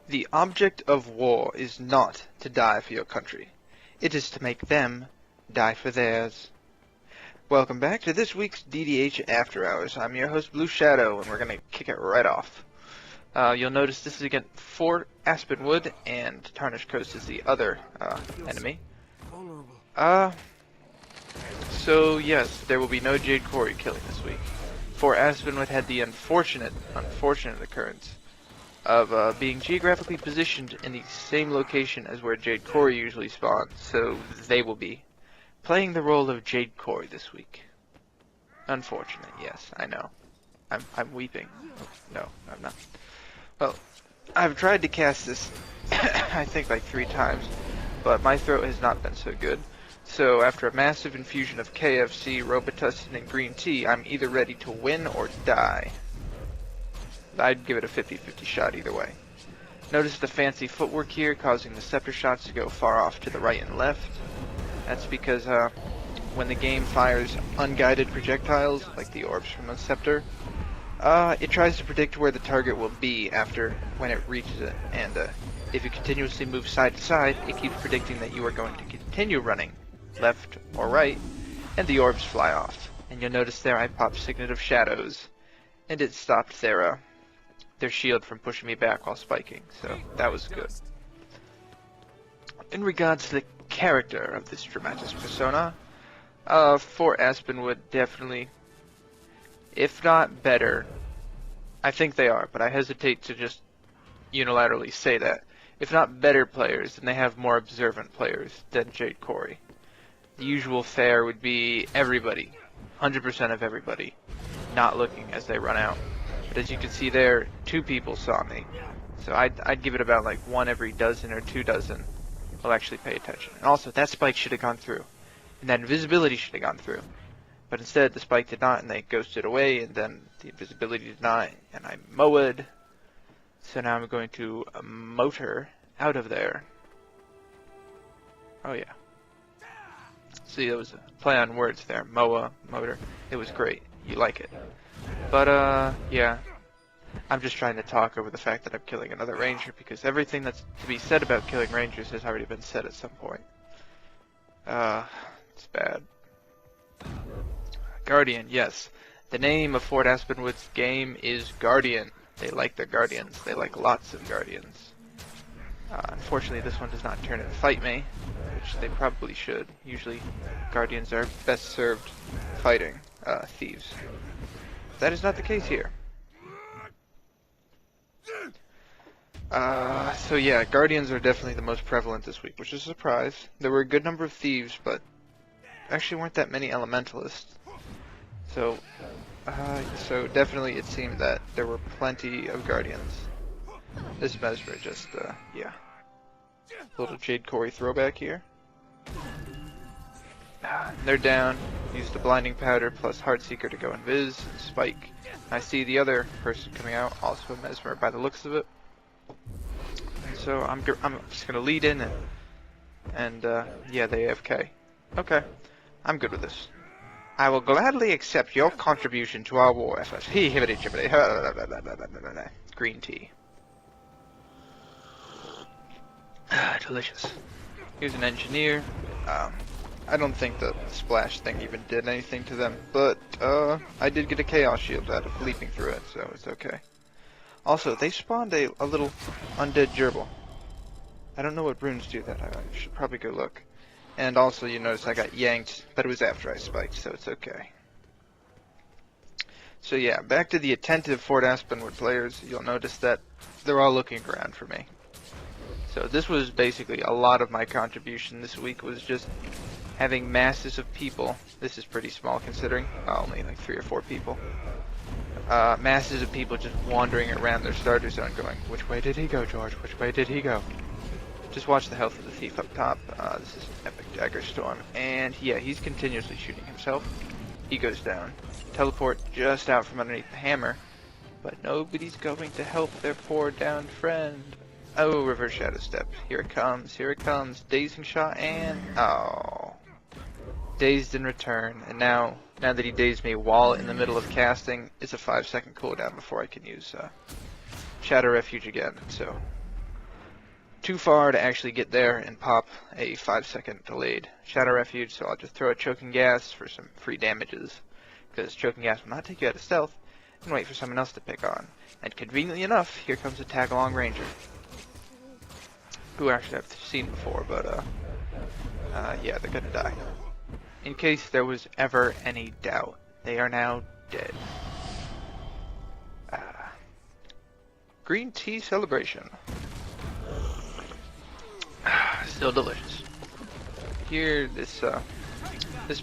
The object of war is not to die for your country. It is to make them die for theirs. Welcome back to this week's DDH After Hours. I'm your host, Blue Shadow, and we're going to kick it right off. You'll notice this is against Fort Aspenwood, and Tarnished Coast is the other enemy. So yes, there will be no Jade Quarry killing this week. Fort Aspenwood had the unfortunate occurrence of being geographically positioned in the same location as where Jade Quarry usually spawns, so they will be playing the role of Jade Quarry this week. Unfortunate, yes, I know. I'm weeping. No, I'm not. Well, I've tried to cast this, I think like 3 times, but my throat has not been so good. So after a massive infusion of KFC, Robitussin, and green tea, I'm either ready to win or die. I'd give it a 50-50 shot either way. Notice the fancy footwork here, causing the scepter shots to go far off to the right and left. That's because when the game fires unguided projectiles, like the orbs from a scepter, it tries to predict where the target will be after when it reaches it, and if you continuously move side to side, it keeps predicting that you are going to continue running left or right, and the orbs fly off. And you'll notice there I popped Signet of Shadows, and it stopped their shield from pushing me back while spiking, so that was good. In regards to the character of this dramatis persona, Fort Aspenwood definitely, if not better, I think they are, but I hesitate to just unilaterally say that. If not better players, then they have more observant players than Jade Quarry. The usual fare would be everybody, 100% of everybody, not looking as they run out. But as you can see there, 2 people saw me. So I'd give it about like 1 every dozen or 2 dozen will actually pay attention. And also, that spike should have gone through. And that invisibility should have gone through. But instead, the spike did not, and they ghosted away, and then the invisibility did not, and I mowed. So now I'm going to motor out of there. Oh yeah. See, there was a play on words there. Moa, motor. It was great. You like it. But, yeah. I'm just trying to talk over the fact that I'm killing another ranger, because everything that's to be said about killing rangers has already been said at some point. It's bad. Guardian, yes. The name of Fort Aspenwood's game is Guardian. They like their guardians. They like lots of guardians. Unfortunately, this one does not turn and fight me, which they probably should. Usually, guardians are best served fighting thieves. That is not the case here. So yeah, guardians are definitely the most prevalent this week, which is a surprise. There were a good number of thieves, but actually weren't that many elementalists. So definitely it seemed that there were plenty of guardians. This Mesmer just, yeah. A little Jade Quarry throwback here. They're down. Use the Blinding Powder plus Heartseeker to go invis and spike. I see the other person coming out, also a Mesmer by the looks of it. And so I'm just gonna lead in and yeah, they AFK. Okay, I'm good with this. I will gladly accept your contribution to our war effort. Green tea. Delicious. Here's an engineer. I don't think the splash thing even did anything to them, but I did get a chaos shield out of leaping through it, so it's okay. Also, they spawned a little undead gerbil. I don't know what runes do that. I should probably go look. And also, you notice I got yanked, but it was after I spiked, so it's okay. So yeah, back to the attentive Fort Aspenwood players. You'll notice that they're all looking around for me. So this was basically a lot of my contribution this week, was just having masses of people. This is pretty small considering, only like 3 or 4 people. Masses of people just wandering around their starter zone going, which way did he go, George? Which way did he go? Just watch the health of the thief up top. This is Epic Dagger Storm. And yeah, he's continuously shooting himself. He goes down. Teleport just out from underneath the hammer. But nobody's going to help their poor downed friend. Oh, reverse shadow step. Here it comes. Here it comes. Dazing shot and... oh. Dazed in return. And now that he dazed me while in the middle of casting, it's a 5-second cooldown before I can use Shadow Refuge again. So too far to actually get there and pop a 5-second delayed Shadow Refuge, so I'll just throw a Choking Gas for some free damages, because Choking Gas will not take you out of stealth, and wait for someone else to pick on. And conveniently enough, here comes a Tag-Along Ranger, who actually I've seen before, but yeah, they're gonna die. In case there was ever any doubt, they are now dead. Green tea celebration. Still delicious. Here, this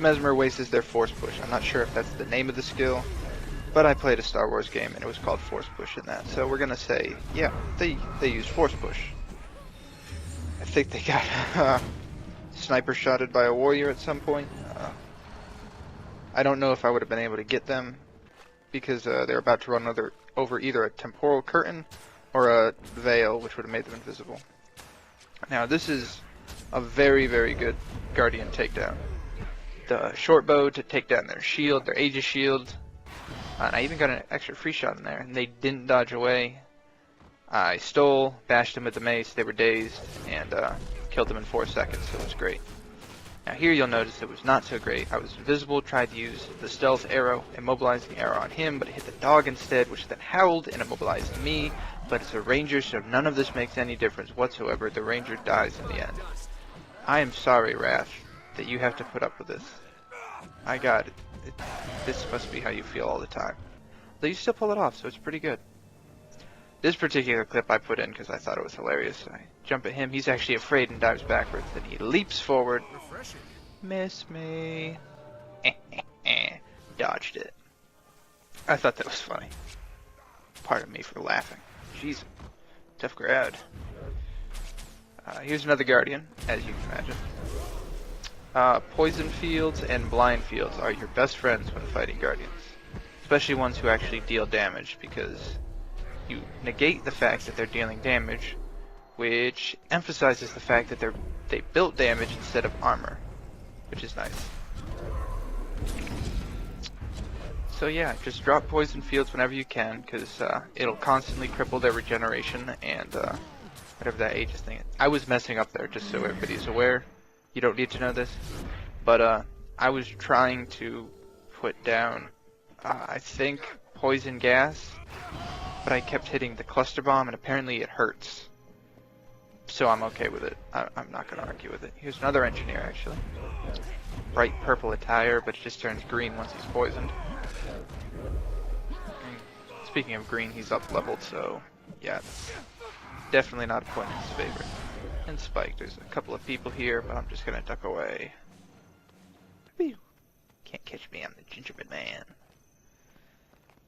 Mesmer wastes their Force Push. I'm not sure if that's the name of the skill, but I played a Star Wars game and it was called Force Push in that. So we're gonna say, yeah, they use Force Push. I think they got sniper shotted by a warrior at some point. I don't know if I would have been able to get them because they're about to run over either a temporal curtain or a veil, which would have made them invisible. Now this is a very, very good Guardian takedown. The short bow to take down their shield, their Aegis shield. And I even got an extra free shot in there, and they didn't dodge away. I stole, bashed them with the mace, they were dazed, and killed them in 4 seconds, so it was great. Now here you'll notice it was not so great. I was invisible, tried to use the stealth arrow, immobilizing the arrow on him, but it hit the dog instead, which then howled and immobilized me. But it's a ranger, so none of this makes any difference whatsoever. The ranger dies in the end. I am sorry, Wrath, that you have to put up with this. I got it. This must be how you feel all the time. Though you still pull it off, so it's pretty good. This particular clip I put in because I thought it was hilarious. I jump at him, he's actually afraid and dives backwards. Then he leaps forward. Miss me. Dodged it. I thought that was funny. Pardon me for laughing. Jeez. Tough crowd. Here's another Guardian, as you can imagine. Poison fields and blind fields are your best friends when fighting Guardians. Especially ones who actually deal damage, because you negate the fact that they're dealing damage, which emphasizes the fact that they built damage instead of armor, which is nice. So yeah, just drop poison fields whenever you can, because it'll constantly cripple their regeneration and whatever that Aegis thing is. I was messing up there, just so everybody's aware. You don't need to know this, but I was trying to put down, I think, poison gas, but I kept hitting the cluster bomb, and apparently it hurts. So I'm okay with it. I'm not going to argue with it. Here's another engineer, actually. Bright purple attire, but it just turns green once he's poisoned. And speaking of green, he's up leveled, so yeah, definitely not a point in his favor. And Spike, there's a couple of people here, but I'm just going to duck away. Whew. Can't catch me, I'm the gingerbread man.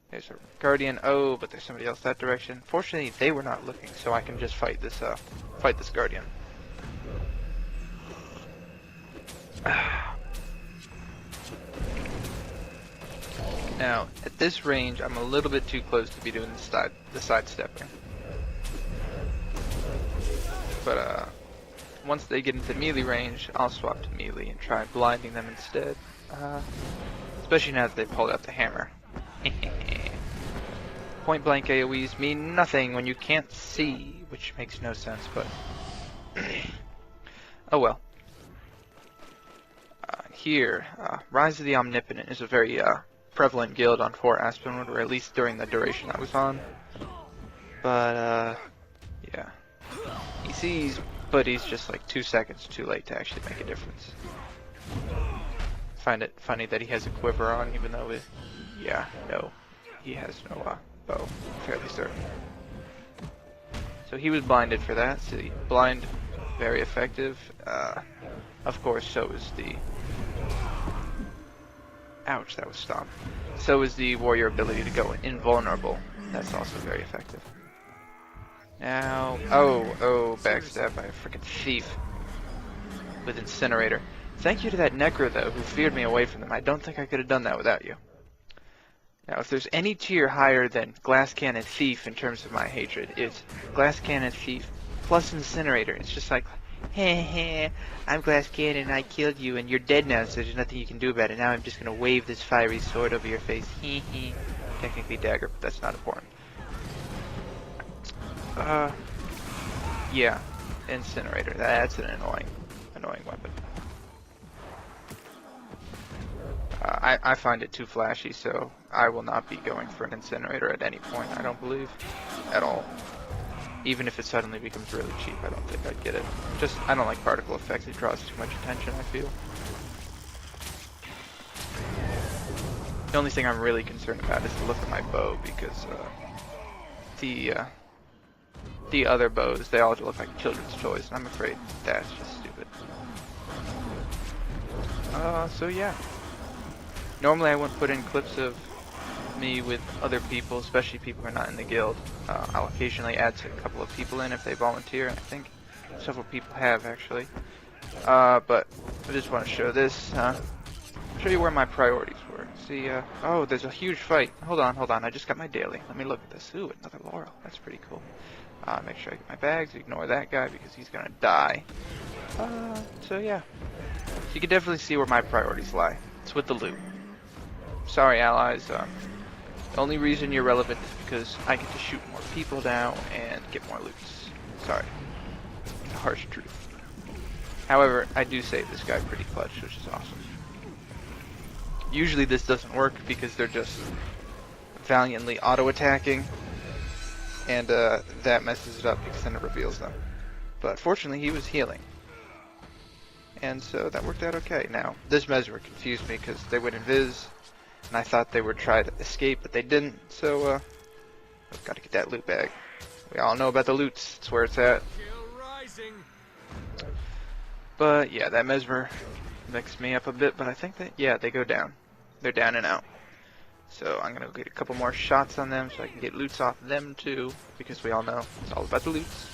There's a Guardian, oh, but there's somebody else that direction. Fortunately, they were not looking, so I can just fight this Guardian. Now, at this range, I'm a little bit too close to be doing the sidestepping. But once they get into melee range, I'll swap to melee and try blinding them instead. Especially now that they pulled out the hammer. Point blank AoEs mean nothing when you can't see, which makes no sense, but oh well. Here, Rise of the Omnipotent is a very prevalent guild on 4 Aspenwood, or at least during the duration I was on. But yeah, he sees, but he's just like 2 seconds too late to actually make a difference. Find it funny that he has a quiver on, even though no, he has no bow, fairly certain. So he was blinded for that, so the blind, very effective. Of course, so is the... Ouch, that was stomped. So is the warrior ability to go invulnerable. That's also very effective. Now, oh, backstab by a freaking thief with Incinerator. Thank you to that Necro, though, who feared me away from them. I don't think I could have done that without you. Now, if there's any tier higher than Glass Cannon Thief in terms of my hatred, it's Glass Cannon Thief plus Incinerator. It's just like, heh, I'm Glass Cannon, I killed you, and you're dead now, so there's nothing you can do about it. Now I'm just gonna wave this fiery sword over your face. Heh. Technically dagger, but that's not important. Yeah. Incinerator. That's an annoying weapon. I find it too flashy, so I will not be going for an incinerator at any point, I don't believe. At all. Even if it suddenly becomes really cheap, I don't think I'd get it. Just, I don't like particle effects, it draws too much attention, I feel. The only thing I'm really concerned about is the look of my bow, because the other bows, they all look like children's toys, and I'm afraid that's just stupid. So yeah. Normally I wouldn't put in clips of me with other people, especially people who are not in the guild. I'll occasionally add a couple of people in if they volunteer, and I think several people have actually. But I just want to show this, show you where my priorities were. See, oh, there's a huge fight. Hold on, I just got my daily. Let me look at this. Ooh, another laurel. That's pretty cool. Make sure I get my bags, ignore that guy because he's gonna die. So yeah. So you can definitely see where my priorities lie. It's with the loot. Sorry, allies. The only reason you're relevant is because I get to shoot more people now and get more loots. Sorry. It's a harsh truth. However, I do save this guy pretty clutch, which is awesome. Usually this doesn't work because they're just valiantly auto-attacking, and that messes it up because then it reveals them. But fortunately, he was healing. And so that worked out okay. Now, this mesmer confused me because they went invis, and I thought they would try to escape, but they didn't, so I've got to get that loot bag. We all know about the loots, it's where it's at. But yeah, that mesmer mixed me up a bit, but I think that, yeah, they go down. They're down and out. So I'm gonna get a couple more shots on them so I can get loots off them too, because we all know it's all about the loots.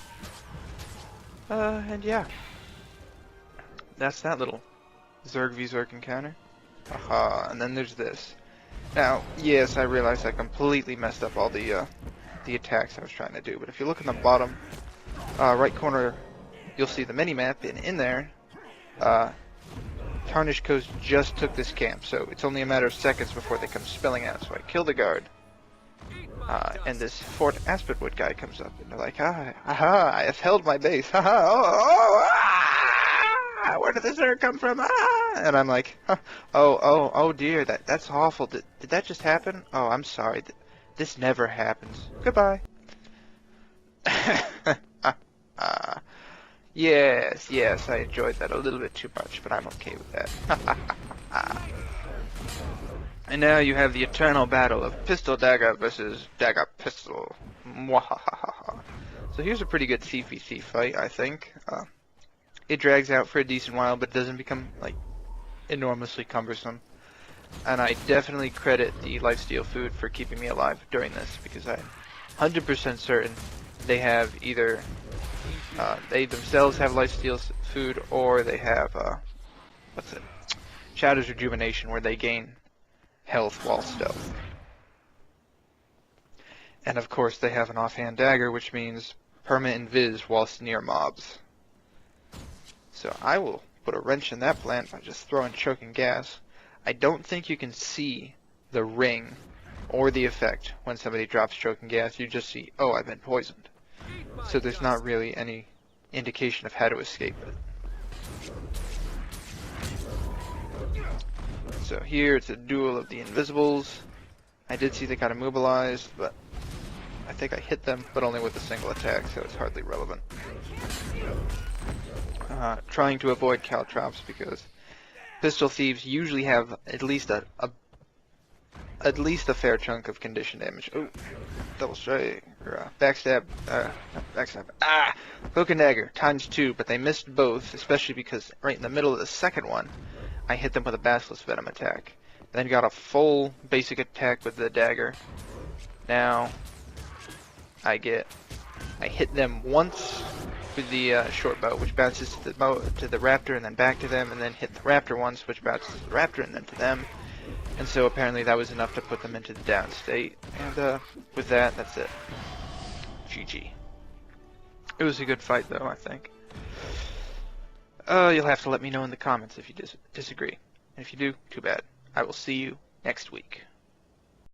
And yeah. That's that little Zerg v Zerg encounter. Aha, and then there's this. Now, yes, I realize I completely messed up all the attacks I was trying to do, but if you look in the bottom right corner, you'll see the mini-map, and in there, Tarnished Coast just took this camp, so it's only a matter of seconds before they come spilling out, so I kill the guard. And this Fort Aspenwood guy comes up, and they're like, aha, I have held my base, where did this Zerg come from? And I'm like, oh dear, that's awful. Did that just happen? Oh, I'm sorry. This never happens. Goodbye. Yes, I enjoyed that a little bit too much, but I'm okay with that. And now you have the eternal battle of Pistol Dagger versus Dagger Pistol. Mwahahaha. So here's a pretty good CVC fight, I think. It drags out for a decent while, but doesn't become, like, enormously cumbersome. And I definitely credit the lifesteal food for keeping me alive during this, because I'm 100% certain they have either, they themselves have lifesteal food, or they have, Shadow's Rejuvenation, where they gain health while stealth. And of course they have an offhand dagger, which means permanent invis whilst near mobs. So I will put a wrench in that plan by just throwing choking gas. I don't think you can see the ring or the effect when somebody drops choking gas. You just see, oh, I've been poisoned. So there's not really any indication of how to escape it. So here it's a duel of the invisibles. I did see they got immobilized, but I think I hit them, but only with a single attack, so it's hardly relevant. Trying to avoid caltrops because pistol thieves usually have at least a fair chunk of condition damage. Oh, double strike or backstab, backstab. Cloak and dagger ×2, but they missed both, especially because right in the middle of the second one, I hit them with a Basilisk Venom attack. Then got a full basic attack with the dagger. Now I hit them once with the short bow, which bounces to the raptor and then back to them, and then hit the raptor once, which bounces to the raptor and then to them. And so apparently that was enough to put them into the down state. And with that, that's it. GG. It was a good fight, though, I think. You'll have to let me know in the comments if you disagree. And if you do, too bad. I will see you next week.